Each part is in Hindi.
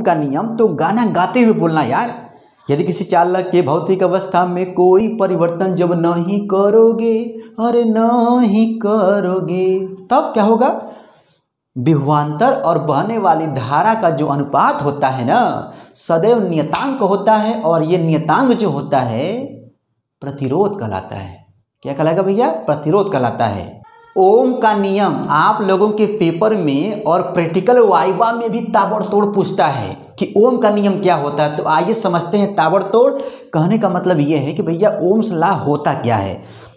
का नियम तो गाना गाते हुए बोलना यार। यदि किसी चालक के भौतिक अवस्था में कोई परिवर्तन जब नहीं करोगे, अरे नहीं करोगे, तब क्या होगा? विभवांतर और बहने वाली धारा का जो अनुपात होता है ना, सदैव नियतांक होता है, और ये नियतांक जो होता है प्रतिरोध कहलाता है। क्या कहलाएगा भैया? प्रतिरोध कहलाता है। ओम का नियम आप लोगों के पेपर में और प्रैक्टिकल वाइवा में भी ताबड़तोड़ पूछता है कि ओम का नियम क्या होता है। तो आइए समझते हैं ताबड़तोड़। कहने का मतलब ये है कि भैया ओम्स लॉ होता क्या है।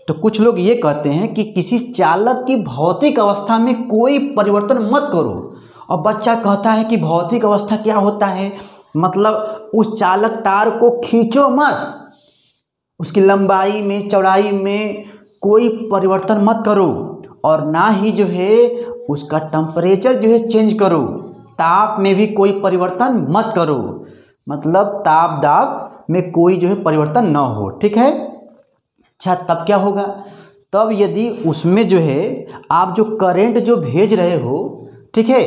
तो कुछ लोग ये कहते हैं कि किसी चालक की भौतिक अवस्था में कोई परिवर्तन मत करो, और बच्चा कहता है कि भौतिक अवस्था क्या होता है, मतलब उस चालक तार को खींचो मत, उसकी लंबाई में चौड़ाई में कोई परिवर्तन मत करो, और ना ही जो है उसका टेम्परेचर जो है चेंज करो, ताप में भी कोई परिवर्तन मत करो, मतलब ताप दाब में कोई जो है परिवर्तन ना हो, ठीक है। अच्छा, तब क्या होगा? तब यदि उसमें जो है आप जो करंट जो भेज रहे हो, ठीक है,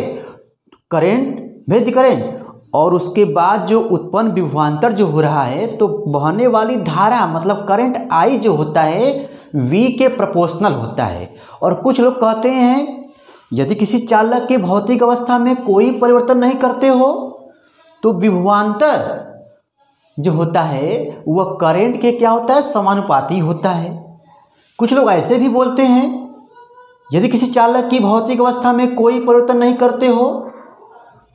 करंट भेज करेंट, और उसके बाद जो उत्पन्न विभवांतर जो हो रहा है, तो बहने वाली धारा मतलब करंट आई जो होता है V के प्रोपोर्शनल होता है। और कुछ लोग कहते हैं यदि किसी चालक के भौतिक अवस्था में कोई परिवर्तन नहीं करते हो तो विभवांतर जो होता है वह करंट के क्या होता है? समानुपाती होता है। कुछ लोग ऐसे भी बोलते हैं यदि किसी चालक की भौतिक अवस्था में कोई परिवर्तन नहीं करते हो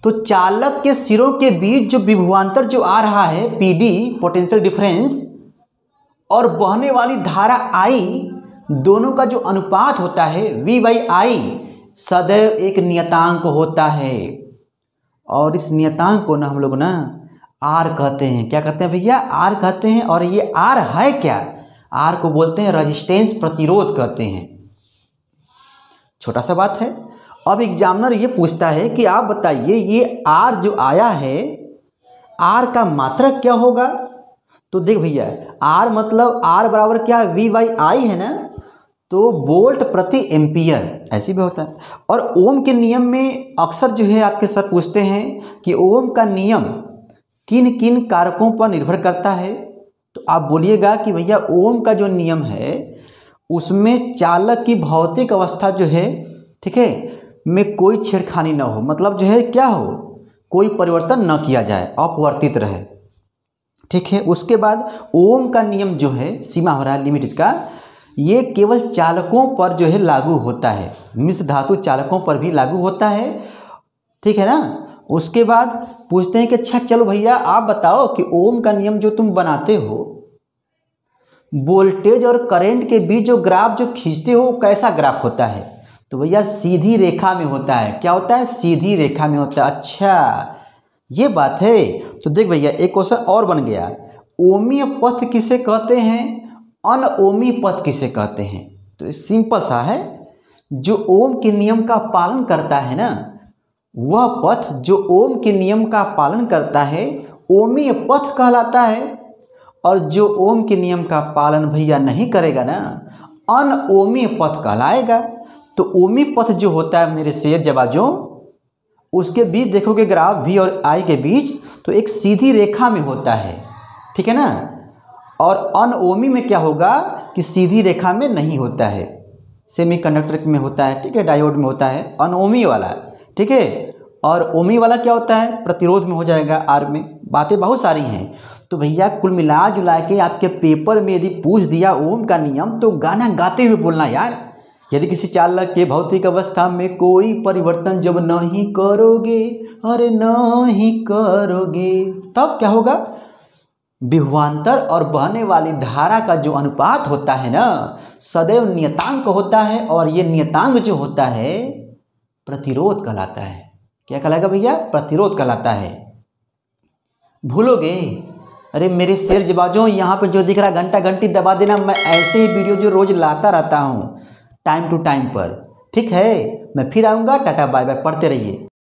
तो चालक के सिरों के बीच जो विभवांतर जो आ रहा है PD पोटेंशियल डिफरेंस, और बहने वाली धारा I, दोनों का जो अनुपात होता है V/I सदैव एक नियतांक होता है। और इस नियतांक को ना हम लोग ना R कहते हैं। क्या कहते हैं भैया? R कहते हैं। और ये R है क्या? R को बोलते हैं रेजिस्टेंस, प्रतिरोध कहते हैं। छोटा सा बात है। अब एग्जामिनर ये पूछता है कि आप बताइए ये R जो आया है, R का मात्रक क्या होगा? तो देख भैया, R मतलब R बराबर क्या? V/I है ना, तो वोल्ट प्रति एम्पियर ऐसी भी होता है। और ओम के नियम में अक्सर जो है आपके सर पूछते हैं कि ओम का नियम किन किन कारकों पर निर्भर करता है। तो आप बोलिएगा कि भैया ओम का जो नियम है उसमें चालक की भौतिक अवस्था जो है, ठीक है, में कोई छेड़खानी ना हो, मतलब जो है क्या हो, कोई परिवर्तन न किया जाए, अपवर्तित रहे, ठीक है। उसके बाद ओम का नियम जो है, सीमा हो रहा है लिमिट इसका, ये केवल चालकों पर जो है लागू होता है, मिश्र धातु चालकों पर भी लागू होता है, ठीक है ना। उसके बाद पूछते हैं कि अच्छा चलो भैया आप बताओ कि ओम का नियम जो तुम बनाते हो, वोल्टेज और करंट के बीच जो ग्राफ जो खींचते हो कैसा ग्राफ होता है? तो भैया सीधी रेखा में होता है। क्या होता है? सीधी रेखा में होता है। अच्छा ये बात है। तो देख भैया एक क्वेश्चन और बन गया, ओमीय पथ किसे कहते हैं, अनओमी पथ किसे कहते हैं? तो सिंपल सा है, जो ओम के नियम का पालन करता है ना, वह पथ जो ओम के नियम का पालन करता है ओमीय पथ कहलाता है, और जो ओम के नियम का पालन भैया नहीं करेगा ना, अनओमी पथ कहलाएगा। तो ओमी पथ जो होता है मेरे शेर जवाजों, उसके बीच देखोगे ग्राफ V और I के बीच, तो एक सीधी रेखा में होता है, ठीक है ना। और अनओमी में क्या होगा कि सीधी रेखा में नहीं होता है, सेमीकंडक्टर में होता है, ठीक है, डायोड में होता है अनओमी वाला, ठीक है। और ओमी वाला क्या होता है? प्रतिरोध में हो जाएगा, R में। बातें बहुत सारी हैं। तो भैया कुल मिला जुला के आपके पेपर में यदि पूछ दिया ओम का नियम, तो गाना गाते हुए बोलना यार। यदि किसी चालक के भौतिक अवस्था में कोई परिवर्तन जब नहीं करोगे, अरे नहीं करोगे, तब क्या होगा? विभवांतर और बहने वाली धारा का जो अनुपात होता है ना, सदैव नियतांक होता है, और ये नियतांक जो होता है प्रतिरोध कहलाता है। क्या कहलाएगा भैया? प्रतिरोध कहलाता है। भूलोगे? अरे मेरे शेर जवाजों, यहाँ पे जो दिख रहा घंटा घंटी दबा देना। मैं ऐसे ही वीडियो जो रोज लाता रहता हूँ टाइम टू टाइम पर, ठीक है। मैं फिर आऊँगा। टाटा बाय बाय, पढ़ते रहिए।